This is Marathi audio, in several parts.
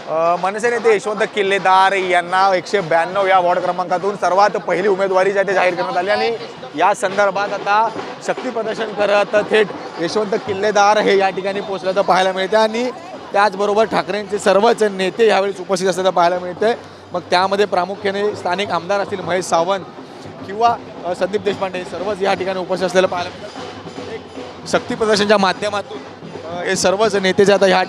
मनसे नेते यशवंत किल्लेदार यांना 192 या वॉर्ड क्रमांकातून सर्वात पहिली उमेदवारी जी आहे ते जाहीर करण्यात आली आणि या संदर्भात आता शक्ती प्रदर्शन करत थेट यशवंत किल्लेदार हे या ठिकाणी पोहोचल्याचं पाहायला मिळते आणि त्याचबरोबर ठाकरेंचे सर्वच नेते यावेळी उपस्थित असल्याचं पाहायला मिळते। मग त्यामध्ये प्रामुख्याने स्थानिक आमदार असतील महेश सावंत किंवा संदीप देशपांडे सर्वच या ठिकाणी उपस्थित असलेलं पाहायला मिळतं। एक शक्ती प्रदर्शनच्या माध्यमातून हे सर्वच नेते जे आता ह्या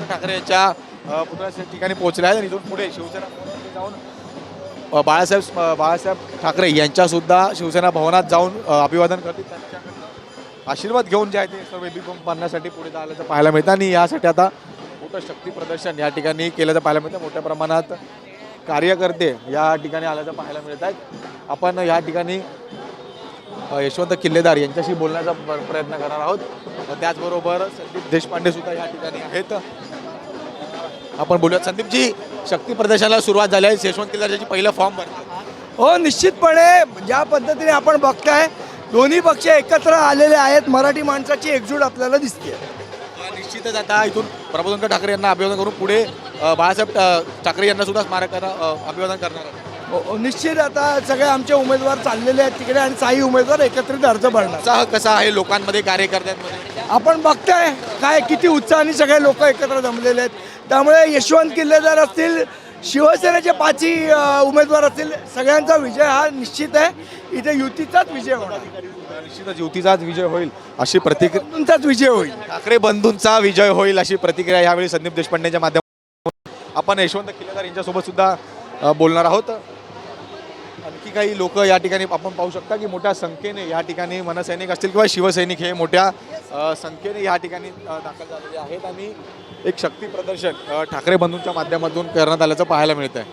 ठाकरेंच्या पुतळ्याच्या ठिकाणी पोहोचले आहेत आणि इथून पुढे शिवसेना जाऊन बाळासाहेब ठाकरे यांच्यासुद्धा शिवसेना भवनात जाऊन अभिवादन करतील, त्यांच्याकडनं आशीर्वाद घेऊन जे आहे ते सर्व बीकॉम पाहण्यासाठी पुढे आल्याचं पाहायला मिळतं आणि यासाठी आता मोठं शक्ती प्रदर्शन या ठिकाणी केल्याचं पाहायला मिळतं। मोठ्या प्रमाणात कार्यकर्ते या ठिकाणी आल्याचं पाहायला मिळत आहेत। आपण या ठिकाणी यशवंत किल्लेदार यांच्याशी बोलण्याचा प्रयत्न करणार आहोत। त्याचबरोबर संदीप देशपांडे सुद्धा या ठिकाणी आहेत, आपण बोलूयात। संदीपजी, शक्ती प्रदर्शनाला सुरुवात झाली आहे, यशवंत किल्लेदारची पहिलं फॉर्म भरतो। हो, निश्चितपणे ज्या पद्धतीने आपण बघताय दोन्ही पक्ष एकत्र आलेले आहेत, मराठी माणसाची एकजूट आपल्याला दिसते। निश्चितच आता इथून प्रबोधनकर ठाकरे यांना अभिवादन करून पुढे बाळासाहेब ठाकरे यांना सुद्धा अभिवादन करणार आहे। निश्चित आता सगळे आमचे उमेदवार चाललेले आहेत तिकडे आणि काही उमेदवार एकत्रित अर्ज भरणार। उत्साह कसा आहे लोकांमध्ये, कार्यकर्त्यांमध्ये? आपण बघताय काय किती उत्साहाने सगळे लोक एकत्र जमलेले आहेत, त्यामुळे यशवंत किल्लेदार असतील, शिवसेनेचे 5 उमेदवार असतील, सगळ्यांचा विजय हा निश्चित आहे। इथे युतीचाच विजय होणार, निश्चितच युतीचाच विजय होईल अशी प्रतिक्रिया, बंधूंचाच विजय होईल, ठाकरे बंधूंचा विजय होईल अशी प्रतिक्रिया यावेळी संदीप देशपांडेच्या माध्यमातून आपण यशवंत किल्लेदार यांच्यासोबत सुद्धा बोलणार आहोत। आणखी काही लोक या ठिकाणी आपण पाहू शकता की मोठ्या संख्येने या ठिकाणी मनसैनिक असतील किंवा शिवसैनिक हे मोठ्या संख्येने या ठिकाणी दाखल झालेले आहेत आणि एक शक्ती प्रदर्शन ठाकरे बंधूंच्या माध्यमातून करण्यात आल्याचं पाहायला मिळत आहे।